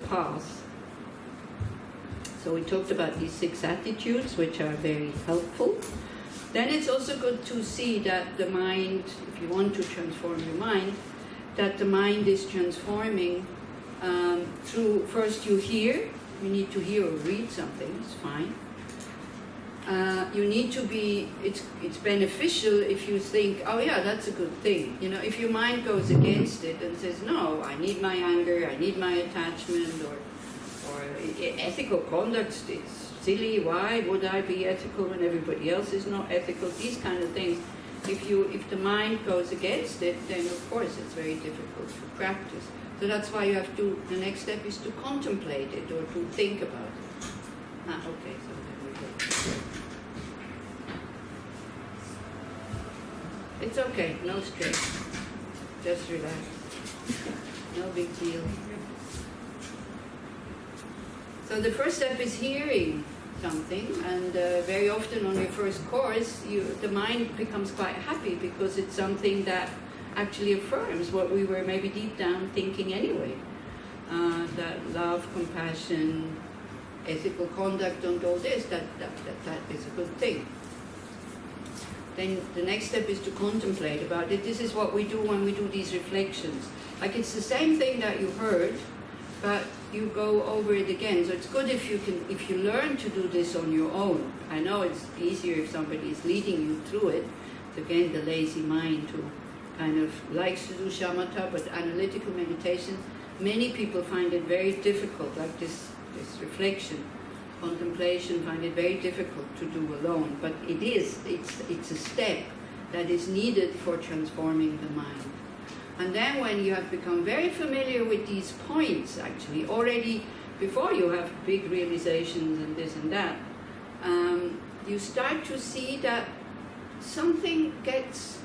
path. So we talked about these 6 attitudes, which are very helpful. Then it's also good to see that the mind, if you want to transform your mind, that the mind is transforming through, first you hear, you need to hear or read something, it's fine. You need to be, it's beneficial if you think, oh yeah, that's a good thing. You know, if your mind goes against it and says, no, I need my anger, I need my attachment, or ethical conduct, it's silly, why would I be ethical when everybody else is not ethical, these kind of things. If the mind goes against it, then of course it's very difficult to practice. So that's why you have to, the next step is to contemplate it or to think about it. Okay, so there we go. It's okay, no stress. Just relax. No big deal. So the first step is hearing something, and very often on your first course, the mind becomes quite happy because it's something that actually affirms what we were maybe deep down thinking anyway. That love, compassion, ethical conduct, and all this, that is a good thing. Then the next step is to contemplate about it. This is what we do when we do these reflections. Like it's the same thing that you heard, but you go over it again. So it's good if you learn to do this on your own. I know it's easier if somebody is leading you through it. It's again the lazy mind who kind of likes to do shamatha, but analytical meditation, many people find it very difficult, like this reflection, contemplation, find it very difficult to do alone. But it's a step that is needed for transforming the mind. And then when you have become very familiar with these points, actually, already before you have big realizations and this and that, you start to see that something gets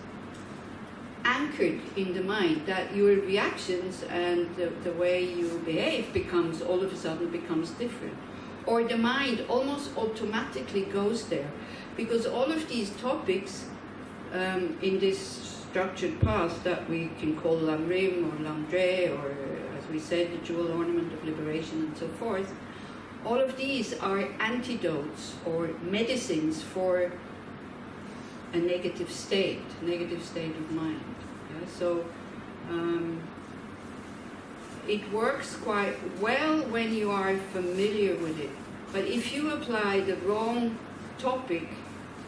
anchored in the mind, that your reactions and the way you behave becomes, all of a sudden, becomes different. Or the mind almost automatically goes there, because all of these topics in this structured path that we can call Lamrim or Lamdre, or as we said, the jewel ornament of liberation and so forth, all of these are antidotes or medicines for a negative state of mind. Yeah? So it works quite well when you are familiar with it. But if you apply the wrong topic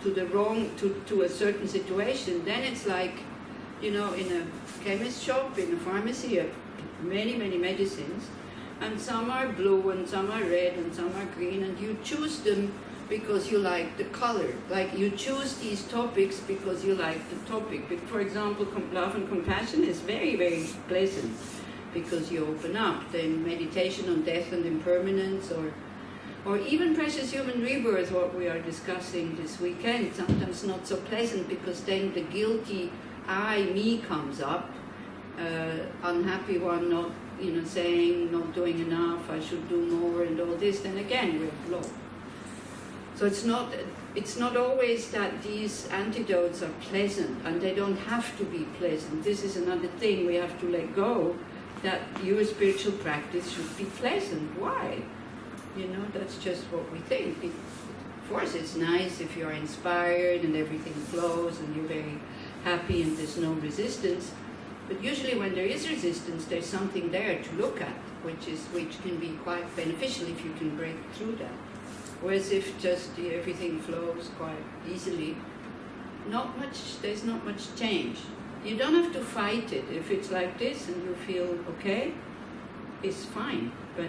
to a certain situation, then it's like, you know, in a chemist shop, in a pharmacy, you have many, many medicines, and some are blue and some are red and some are green, and you choose them because you like the color. Like you choose these topics because you like the topic. For example, love and compassion is very, very pleasant because you open up. Then meditation on death and impermanence, or even precious human rebirth, what we are discussing this weekend, sometimes not so pleasant because then the guilty I, me comes up, unhappy one, not, saying, not doing enough, I should do more, and all this. Then again, we're blocked. So it's not always that these antidotes are pleasant, and they don't have to be pleasant. This is another thing we have to let go, that your spiritual practice should be pleasant. Why? That's just what we think. Of course, it's nice if you're inspired and everything flows and you're very happy and there's no resistance. But usually when there is resistance, there's something there to look at, which can be quite beneficial if you can break through that. Whereas if just everything flows quite easily, there's not much change. You don't have to fight it. If it's like this and you feel okay, it's fine. But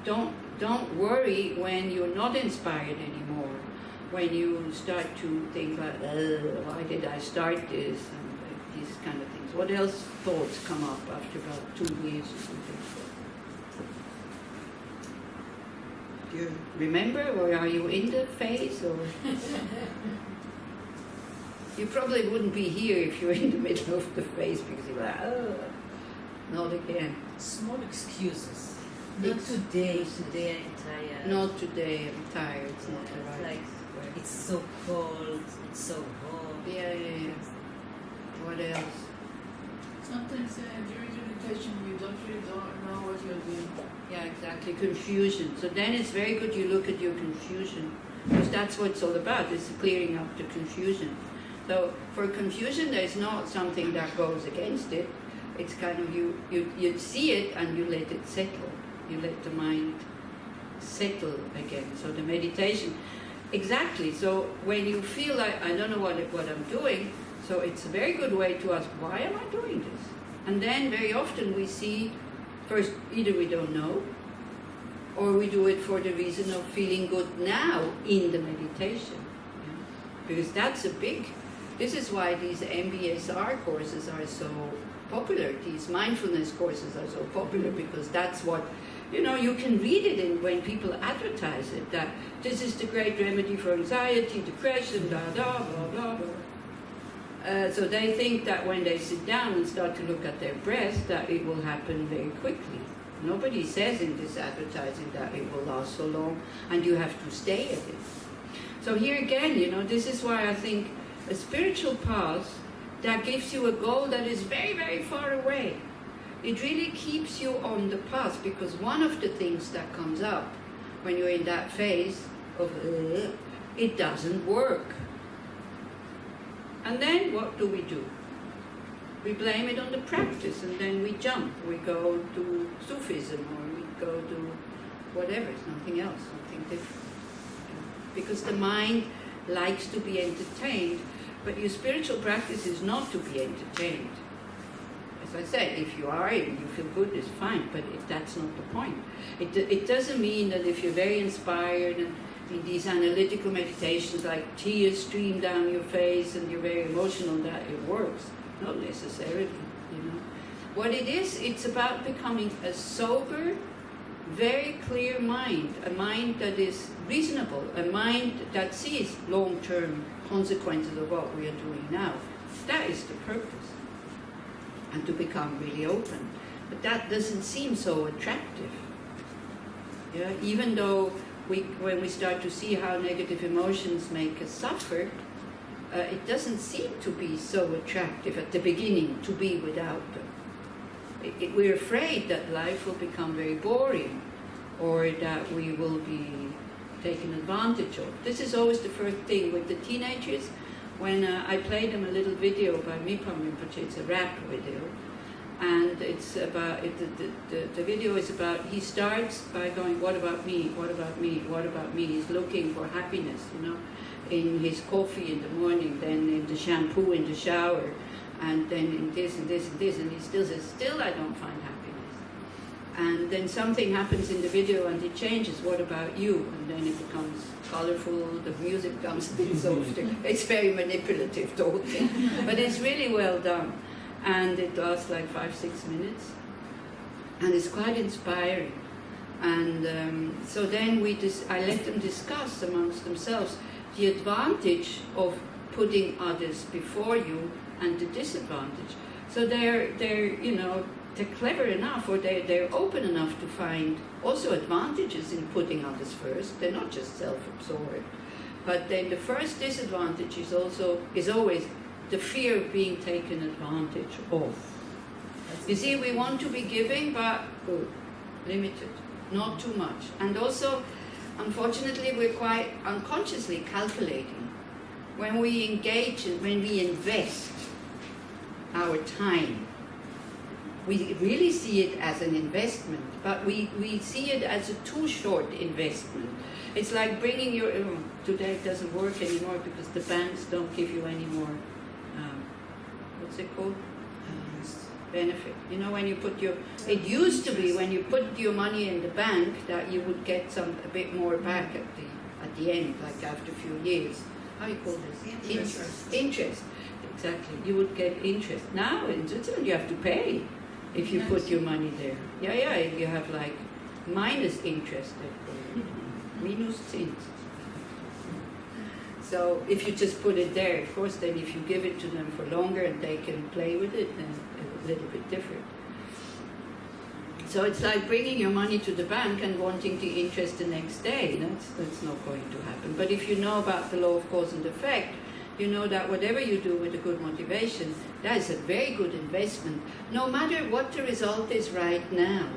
don't worry when you're not inspired anymore. When you start to think about, why did I start this? And these kind of things. What else thoughts come up after about 2 years or something? Do you remember, or are you in the phase? Or you probably wouldn't be here if you're in the middle of the phase because you're like, not again. Small excuses. Not today I'm tired. Not today, I'm tired. It's not the right. Like, it's so cold, it's so hot. Yeah. What else? Sometimes during meditation you don't really know what you're doing. Yeah, exactly. Confusion. So then it's very good you look at your confusion, because that's what it's all about, is clearing up the confusion. So for confusion, there's not something that goes against it. It's kind of you see it and you let it settle. You let the mind settle again. So the meditation, exactly. So when you feel like, I don't know what I'm doing, so it's a very good way to ask, why am I doing this? And then very often we see, first, either we don't know, or we do it for the reason of feeling good now in the meditation. Yeah? Because that's a big, this is why these MBSR courses are so popular, these mindfulness courses are so popular, because that's what, you can read it in when people advertise it, that this is the great remedy for anxiety, depression, blah, blah, blah, blah. So they think that when they sit down and start to look at their breath, that it will happen very quickly. Nobody says in this advertising that it will last so long and you have to stay at it. So here again, this is why I think a spiritual path that gives you a goal that is very, very far away, it really keeps you on the path, because one of the things that comes up when you're in that phase of it doesn't work. And then what do? We blame it on the practice, and then we jump. We go to Sufism, or we go to whatever, it's nothing else, something different. Because the mind likes to be entertained, but your spiritual practice is not to be entertained. As I said, if you are and you feel good, it's fine, but that's not the point. It doesn't mean that if you're very inspired and in these analytical meditations, like tears stream down your face and you're very emotional, that it works. Not necessarily, What it is, it's about becoming a sober, very clear mind, a mind that is reasonable, a mind that sees long-term consequences of what we are doing now. That is the purpose. And to become really open. But that doesn't seem so attractive. Yeah? Even though when we start to see how negative emotions make us suffer, it doesn't seem to be so attractive at the beginning to be without them. We're afraid that life will become very boring, or that we will be taken advantage of. This is always the first thing with the teenagers. When I play them a little video by Mipam Rinpoche, it's a rap video, and it's about, the video is about, he starts by going, what about me, what about me, what about me? He's looking for happiness, in his coffee in the morning, then in the shampoo in the shower, and then in this and this and this, and he still says, still I don't find happiness. And then something happens in the video and it changes, what about you? And then it becomes colorful, the music becomes a bit softer. It's very manipulative, the whole thing. But it's really well done. And it lasts like 5-6 minutes. And it's quite inspiring. And so then I let them discuss amongst themselves the advantage of putting others before you and the disadvantage. So they're clever enough, or they're open enough to find also advantages in putting others first. They're not just self-absorbed. But then the first disadvantage is always the fear of being taken advantage of. You see, we want to be giving, but limited, not too much. And also, unfortunately, we're quite unconsciously calculating. When we engage, when we invest our time, we really see it as an investment, but we see it as a too short investment. It's like bringing your, today it doesn't work anymore because the banks don't give you any more, what's it called? Benefit. When you put it used to be when you put your money in the bank that you would get a bit more back at the end, like after a few years. How do you call this? Interest. Exactly. You would get interest. Now in Switzerland you have to pay if you put your money there. Yeah, you have like minus interest, minus Zins. So if you just put it there, of course, then if you give it to them for longer and they can play with it, then it's a little bit different. So it's like bringing your money to the bank and wanting the interest the next day. That's not going to happen. But if you know about the law of cause and effect, you know that whatever you do with a good motivation, that is a very good investment, no matter what the result is right now.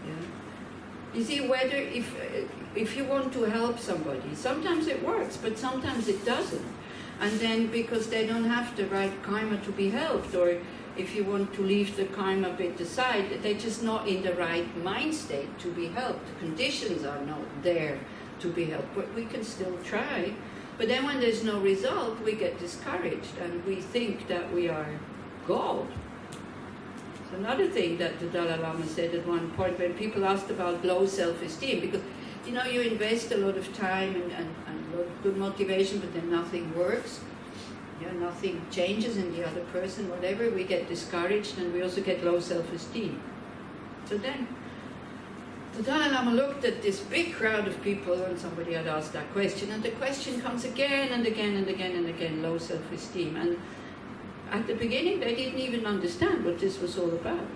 Yeah? You see, whether if you want to help somebody, sometimes it works, but sometimes it doesn't. And then because they don't have the right karma to be helped, or if you want to leave the karma bit aside, they're just not in the right mind state to be helped. The conditions are not there to be helped, but we can still try. But then when there's no result, we get discouraged and we think that we are God. It's another thing that the Dalai Lama said at one point when people asked about low self-esteem, because you know, you invest a lot of time and a lot of good motivation, but then nothing works. Yeah, nothing changes in the other person, whatever. We get discouraged and we also get low self-esteem. So then the Dalai Lama looked at this big crowd of people, and somebody had asked that question, and the question comes again and again and again and again, low self-esteem. And at the beginning they didn't even understand what this was all about.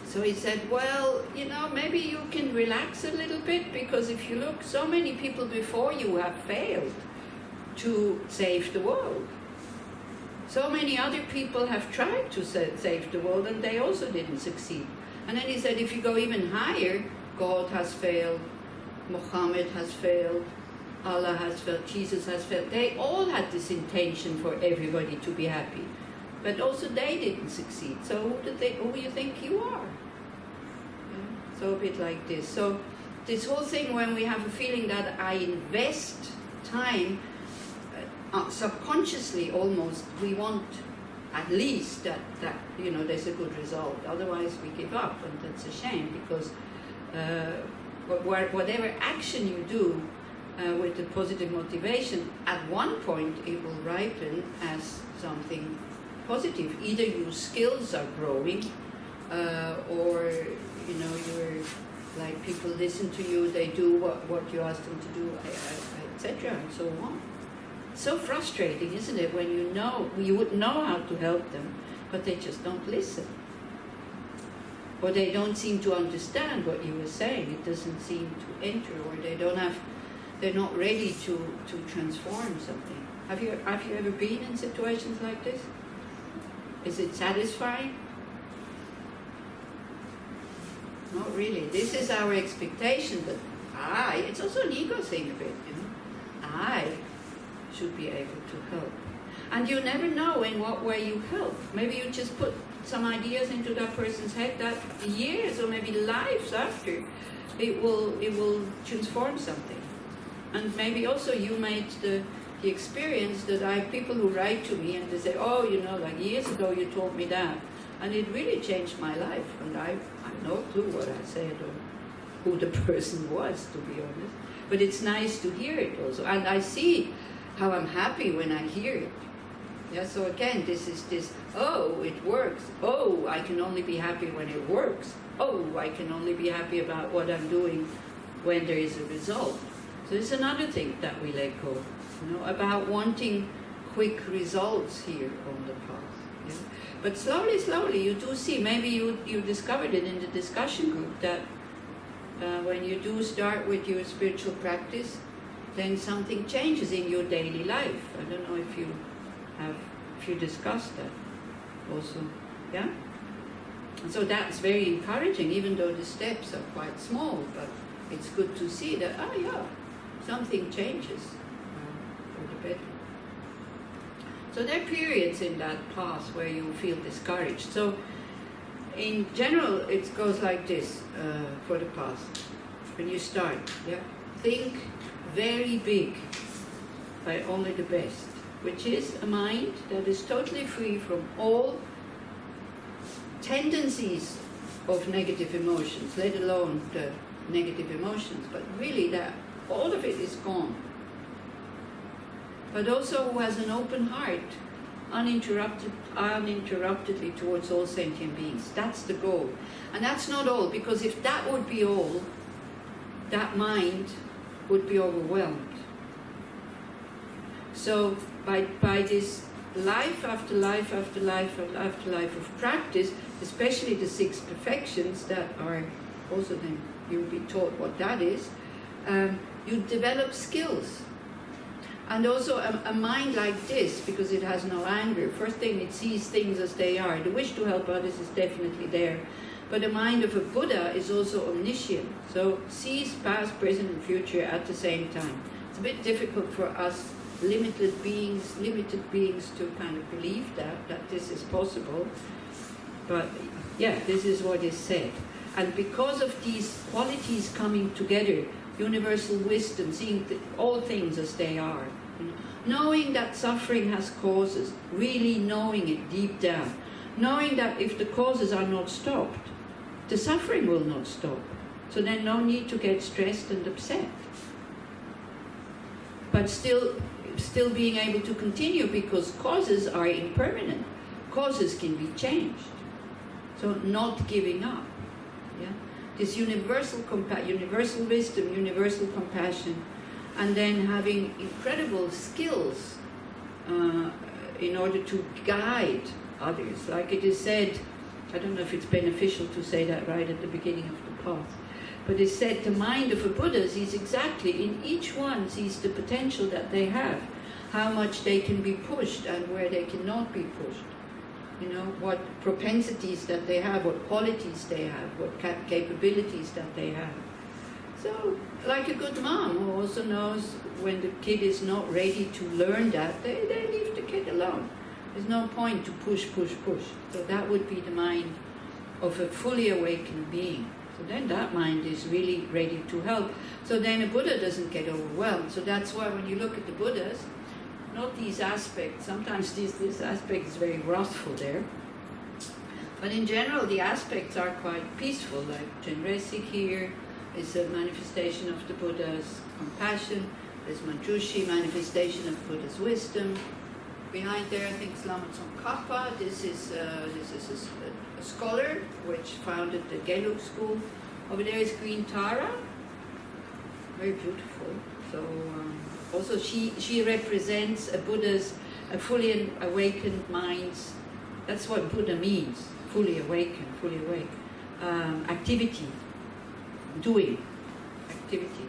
So he said, well, you know, maybe you can relax a little bit, because if you look, so many people before you have failed to save the world. So many other people have tried to save the world and they also didn't succeed. And then he said, if you go even higher, God has failed, Muhammad has failed, Allah has failed, Jesus has failed. They all had this intention for everybody to be happy, but also they didn't succeed. So who do you think you are? Yeah. So a bit like this. So this whole thing, when we have a feeling that I invest time, subconsciously almost, we want at least that you know, there's a good result. Otherwise we give up, and that's a shame, because whatever action you do with the positive motivation, at one point it will ripen as something positive. Either your skills are growing, or you know, you're like, people listen to you, they do what you ask them to do, etc. and so on. So frustrating, isn't it, when you would know how to help them, but they just don't listen. Or they don't seem to understand what you were saying. It doesn't seem to enter, or they're not ready to transform something. Have you ever been in situations like this? Is it satisfying? Not really. This is our expectation, but it's also an ego thing a bit, you know. I should be able to help. And you never know in what way you help. Maybe you just put some ideas into that person's head that years or maybe lives after, it will transform something. And maybe also you made the experience that I have people who write to me and they say, oh, you know, like years ago you told me that, and it really changed my life. And I have no clue what I said or who the person was, to be honest. But it's nice to hear it also. And I see how I'm happy when I hear it. Yeah, so again, this is this, oh, it works. Oh, I can only be happy when it works. Oh, I can only be happy about what I'm doing when there is a result. So it's another thing that we let go, you know, about wanting quick results here on the path. Yeah? But slowly, you do see, maybe you discovered it in the discussion group, that when you do start with your spiritual practice, then something changes in your daily life. I don't know if you discussed that also, yeah? And so that's very encouraging, even though the steps are quite small, but it's good to see that, something changes for the better. So there are periods in that path where you feel discouraged. So in general, it goes like this for the path. When you start, yeah, think very big by only the best, which is a mind that is totally free from all tendencies of negative emotions, let alone the negative emotions, but really that all of it is gone. But also who has an open heart, uninterruptedly towards all sentient beings. That's the goal. And that's not all, because if that would be all, that mind would be overwhelmed. So by this life after life after life after life of practice, especially the 6 perfections that are also, then you'll be taught what that is, you develop skills. And also a mind like this, because it has no anger. First thing, it sees things as they are. The wish to help others is definitely there. But the mind of a Buddha is also omniscient, so sees past, present, and future at the same time. It's a bit difficult for us limited beings to kind of believe that this is possible. But yeah, this is what is said. And because of these qualities coming together, universal wisdom, seeing all things as they are, knowing that suffering has causes, really knowing it deep down, knowing that if the causes are not stopped, the suffering will not stop. So then no need to get stressed and upset. But still being able to continue, because causes are impermanent. Causes can be changed. So not giving up. Yeah? This universal wisdom, universal compassion, and then having incredible skills in order to guide others. Like it is said, I don't know if it's beneficial to say that right at the beginning of the path, but it's said the mind of a Buddha sees exactly, in each one sees the potential that they have, how much they can be pushed and where they cannot be pushed. You know, what propensities that they have, what qualities they have, what capabilities that they have. So, like a good mom who also knows when the kid is not ready to learn that, they leave the kid alone. There's no point to push. So that would be the mind of a fully awakened being. So then that mind is really ready to help. So then a Buddha doesn't get overwhelmed. So that's why when you look at the Buddhas, not these aspects, sometimes this aspect is very wrathful there. But in general, the aspects are quite peaceful, like Chenrezig here is a manifestation of the Buddha's compassion. There's Manjushri, manifestation of Buddha's wisdom. Behind there, I think Lama Tsongkhapa. This is a scholar which founded the Gelug school. Over there is Queen Tara, very beautiful. So also she represents a Buddha's a fully awakened minds. That's what Buddha means: fully awakened, fully awake. Activity, doing, activity.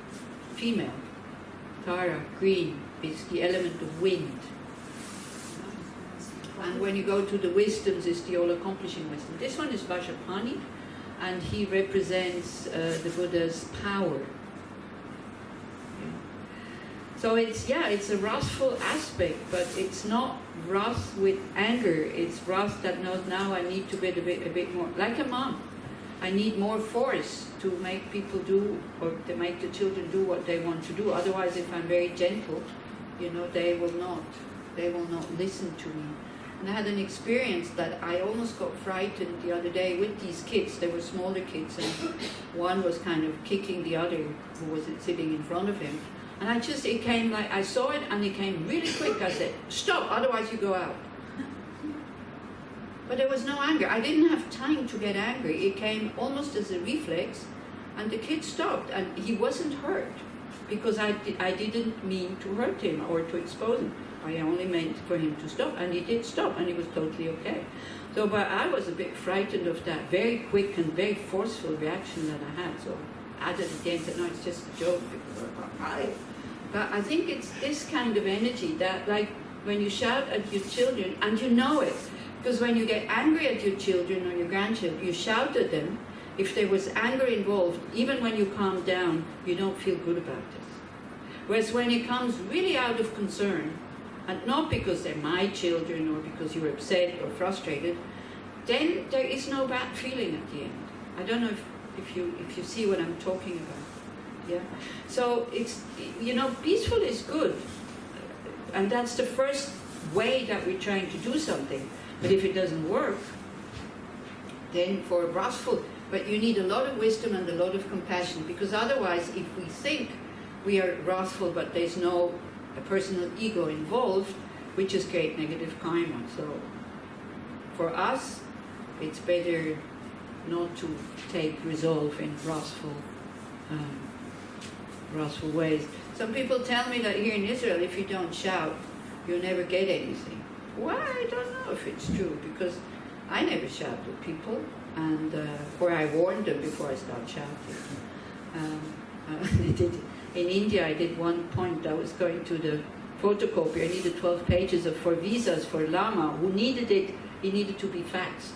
Female, Tara, green, is the element of wind. And when you go to the wisdoms, it's the all-accomplishing wisdom. This one is Vajrapani, and he represents the Buddha's power. Yeah. So it's a wrathful aspect, but it's not wrath with anger. It's wrath that knows now I need to get a bit more, like a mom. I need more force to make people do, or to make the children do what they want to do. Otherwise, if I'm very gentle, they will not listen to me. And I had an experience that I almost got frightened the other day with these kids. They were smaller kids, and one was kind of kicking the other who was sitting in front of him. And it came like, I saw it and it came really quick. I said, stop, otherwise you go out. But there was no anger. I didn't have time to get angry. It came almost as a reflex, and the kid stopped, and he wasn't hurt because I didn't mean to hurt him or to expose him. I only meant for him to stop, and he did stop, and he was totally okay. So, but I was a bit frightened of that very quick and very forceful reaction that I had. So I added at the end, said, no, it's just a joke. But I think it's this kind of energy that, like, when you shout at your children, and you know it, because when you get angry at your children or your grandchildren, you shout at them. If there was anger involved, even when you calm down, you don't feel good about it. Whereas when it comes really out of concern, and not because they're my children or because you're upset or frustrated, then there is no bad feeling at the end. I don't know if you see what I'm talking about. Yeah. So it's, peaceful is good, and that's the first way that we're trying to do something. But if it doesn't work, then for wrathful, but you need a lot of wisdom and a lot of compassion, because otherwise, if we think we are wrathful but there's no a personal ego involved, we just create negative karma. So for us, it's better not to take resolve in wrathful ways. Some people tell me that here in Israel, if you don't shout, you'll never get anything. Well, I don't know if it's true, because I never shout at people, and or I warn them before I start shouting. In India, I did one point. I was going to the photocopier. I needed 12 pages for visas for Lama who needed it. He needed to be faxed.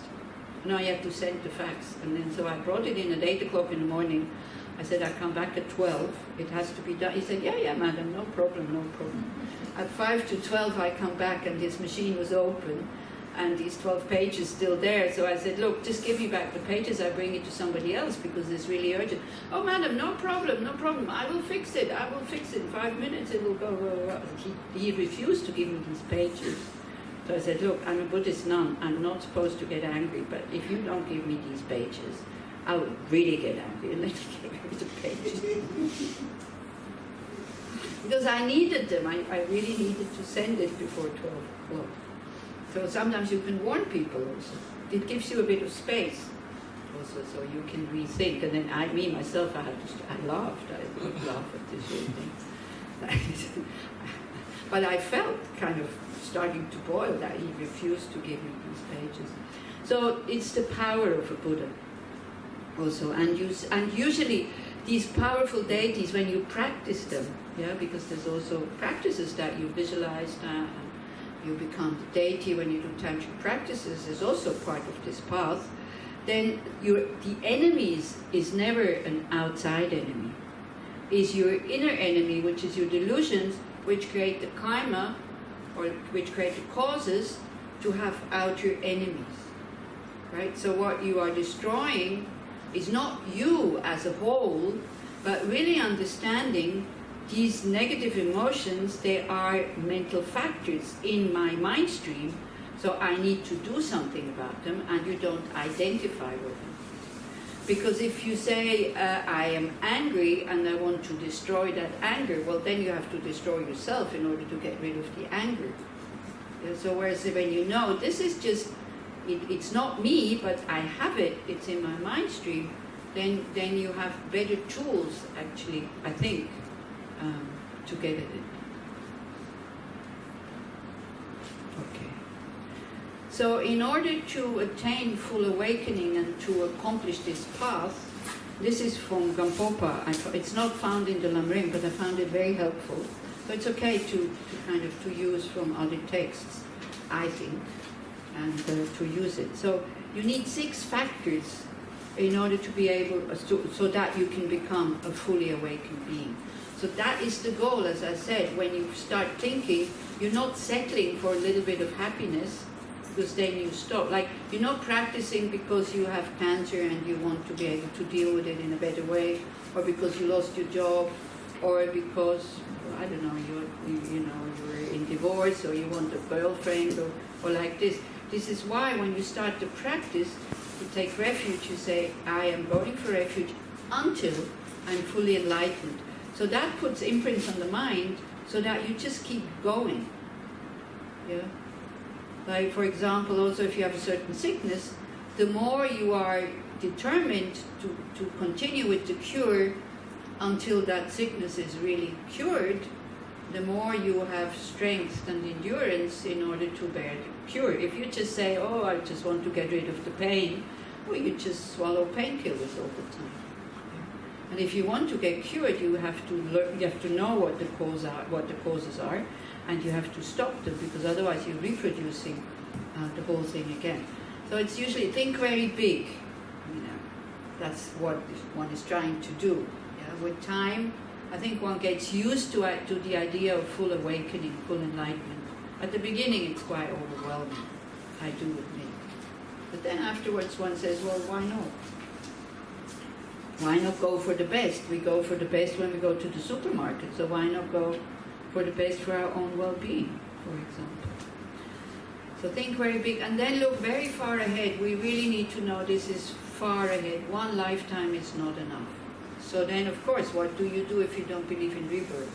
No, you have to send the fax. And then so I brought it in at 8 o'clock in the morning. I said, I come back at 12. It has to be done. He said, yeah, madam, no problem, no problem. At 5 to 12, I come back and his machine was open and these 12 pages still there. So I said, look, just give me back the pages. I bring it to somebody else because it's really urgent. Oh, madam, no problem, no problem. I will fix it. I will fix it. In 5 minutes, it will go. He refused to give me these pages. So I said, look, I'm a Buddhist nun. I'm not supposed to get angry, but if you don't give me these pages, I will really get angry and let you give me the pages. Because I needed them. I really needed to send it before 12 o'clock. So sometimes you can warn people also. It gives you a bit of space also, so you can rethink. And then I laughed. I would laugh at this whole thing. But I felt kind of starting to boil that he refused to give me these pages. So it's the power of a Buddha also. And usually these powerful deities, when you practice them, because there's also practices that you visualize and you become the deity when you do tantric practices, is also part of this path. Then the enemy is never an outside enemy. Is your inner enemy, which is your delusions, which create the karma, or which create the causes to have outer enemies, right? So what you are destroying is not you as a whole, but really understanding these negative emotions, they are mental factors in my mind stream, so I need to do something about them, and you don't identify with them. Because if you say, I am angry and I want to destroy that anger, well, then you have to destroy yourself in order to get rid of the anger. So whereas when you know, this is just, it's not me, but I have it, it's in my mind stream, then you have better tools, actually, I think, to get at it. Okay. So in order to attain full awakening and to accomplish this path, this is from Gampopa. It's not found in the Lamrim, but I found it very helpful. So it's okay to use from other texts, I think, and to use it. So you need 6 factors in order to be able, so that you can become a fully awakened being. So that is the goal, as I said. When you start thinking, you're not settling for a little bit of happiness, because then you stop. Like, you're not practicing because you have cancer and you want to be able to deal with it in a better way, or because you lost your job, or because, I don't know, you're in divorce, or you want a girlfriend, or like this. This is why when you start to practice, to take refuge, you say, I am going for refuge until I'm fully enlightened. So that puts imprints on the mind so that you just keep going. Yeah? Like, for example, also if you have a certain sickness, the more you are determined to continue with the cure until that sickness is really cured, the more you have strength and endurance in order to bear the cure. If you just say, oh, I just want to get rid of the pain, well, you just swallow painkillers all the time. And if you want to get cured, you have to learn, you have to know what the causes are, and you have to stop them, because otherwise you're reproducing the whole thing again. So it's usually think very big. That's what one is trying to do. Yeah? With time, I think one gets used to the idea of full awakening, full enlightenment. At the beginning, it's quite overwhelming. I do admit. But then afterwards, one says, well, why not? Why not go for the best? We go for the best when we go to the supermarket, so why not go for the best for our own well-being, for example? So think very big, and then look very far ahead. We really need to know this is far ahead. One lifetime is not enough. So then, of course, what do you do if you don't believe in rebirth?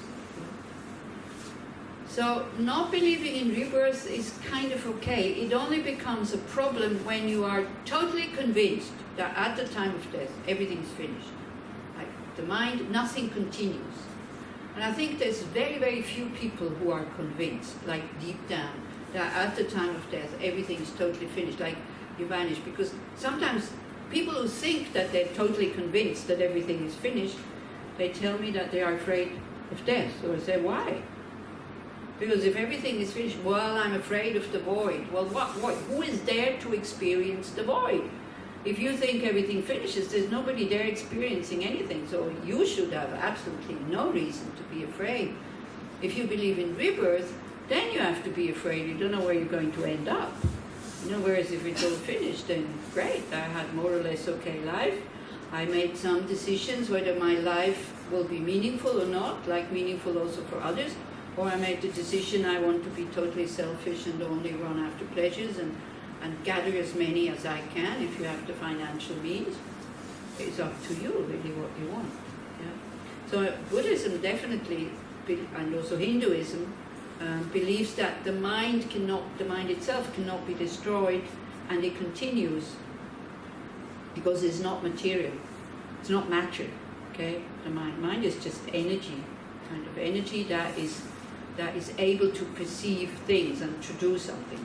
So not believing in rebirth is kind of okay. It only becomes a problem when you are totally convinced that at the time of death, everything's finished. Like the mind, nothing continues. And I think there's very, very few people who are convinced, like deep down, that at the time of death, everything's totally finished, like you vanish. Because sometimes people who think that they're totally convinced that everything is finished, they tell me that they are afraid of death. So I say, why? Because if everything is finished, well, I'm afraid of the void. Well, who is there to experience the void? If you think everything finishes, there's nobody there experiencing anything. So you should have absolutely no reason to be afraid. If you believe in rebirth, then you have to be afraid. You don't know where you're going to end up. You know, whereas if it's all finished, then great. I had more or less okay life. I made some decisions whether my life will be meaningful or not, like meaningful also for others. Or I made the decision I want to be totally selfish and only run after pleasures and gather as many as I can if you have the financial means. It's up to you really what you want. Yeah? So Buddhism definitely, and also Hinduism, believes that the mind itself cannot be destroyed, and it continues because it's not material, it's not matter. Okay, the mind is just energy, kind of energy that is able to perceive things and to do something.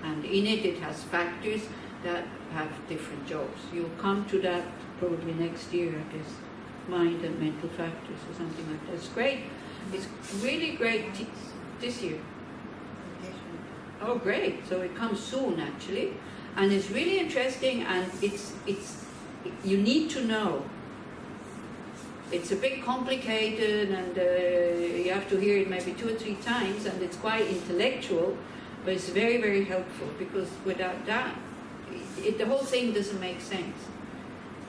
And in it has factors that have different jobs. You'll come to that probably next year, I guess. Mind and mental factors or something like that. It's great. It's really great this year. Oh, great. So it comes soon, actually. And it's really interesting, and you need to know. It's a bit complicated, and you have to hear it maybe 2 or 3 times, and it's quite intellectual, but it's very, very helpful, because without that, the whole thing doesn't make sense.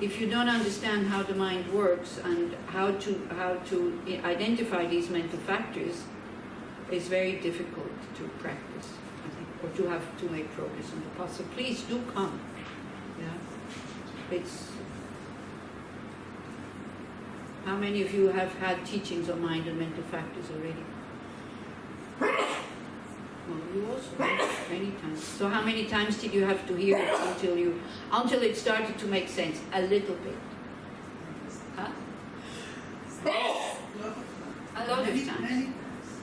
If you don't understand how the mind works and how to identify these mental factors, it's very difficult to practice, I think, or to make progress in the past. So please do come. Yeah, How many of you have had teachings on mind and mental factors already? Well, you also, many times. So how many times did you have to hear it until it started to make sense? A little bit. Huh? A lot of times.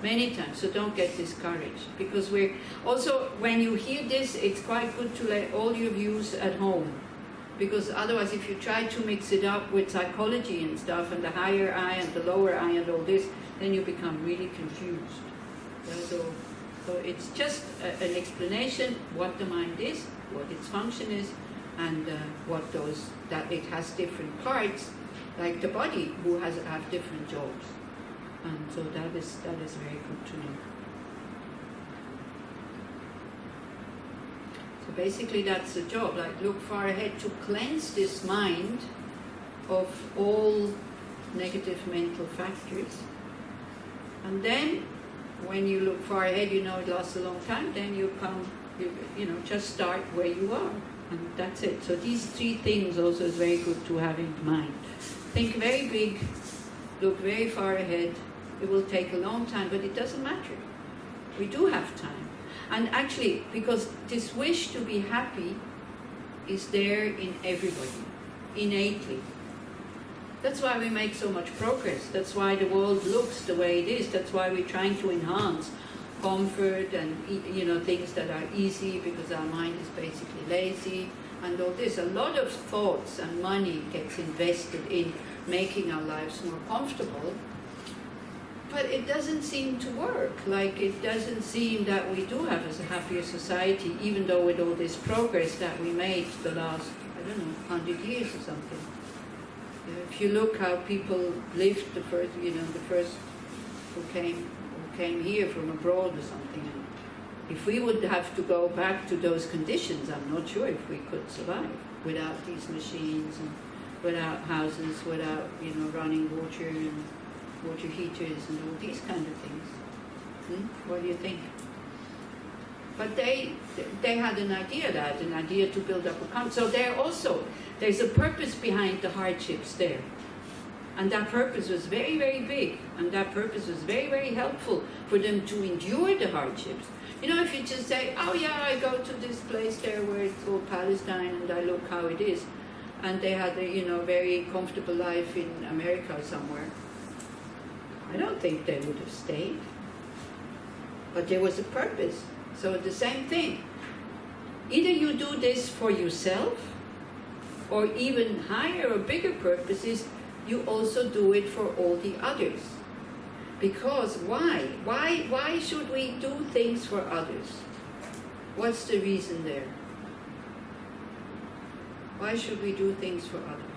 Many times. So don't get discouraged, because we're also, when you hear this, it's quite good to let all your views at home. Because otherwise, if you try to mix it up with psychology and stuff, and the higher I and the lower I and all this, then you become really confused. Yeah, so it's just an explanation what the mind is, what its function is, and that it has different parts, like the body, who have different jobs. And so that is very good to know. So basically that's the job, like look far ahead to cleanse this mind of all negative mental factors. And then when you look far ahead, you know it lasts a long time, then you just start where you are. And that's it. So these 3 things also is very good to have in mind. Think very big, look very far ahead. It will take a long time, but it doesn't matter. We do have time. And actually, because this wish to be happy is there in everybody, innately. That's why we make so much progress. That's why the world looks the way it is. That's why we're trying to enhance comfort and things that are easy, because our mind is basically lazy and all this. A lot of thoughts and money gets invested in making our lives more comfortable. But it doesn't seem to work. Like, it doesn't seem that we do have a happier society, even though with all this progress that we made the last, 100 years or something. If you look how people lived the first who came here from abroad or something, and if we would have to go back to those conditions, I'm not sure if we could survive without these machines and without houses, without running water and water heaters and all these kind of things. What do you think? But they had an idea to build up a country. So there's a purpose behind the hardships there. And that purpose was very, very big. And that purpose was very, very helpful for them to endure the hardships. If you just say, oh yeah, I go to this place there where it's called Palestine and I look how it is. And they had a very comfortable life in America somewhere. I don't think they would have stayed. But there was a purpose. So the same thing. Either you do this for yourself, or even higher or bigger purposes, you also do it for all the others. Because why? Why should we do things for others? What's the reason there? Why should we do things for others?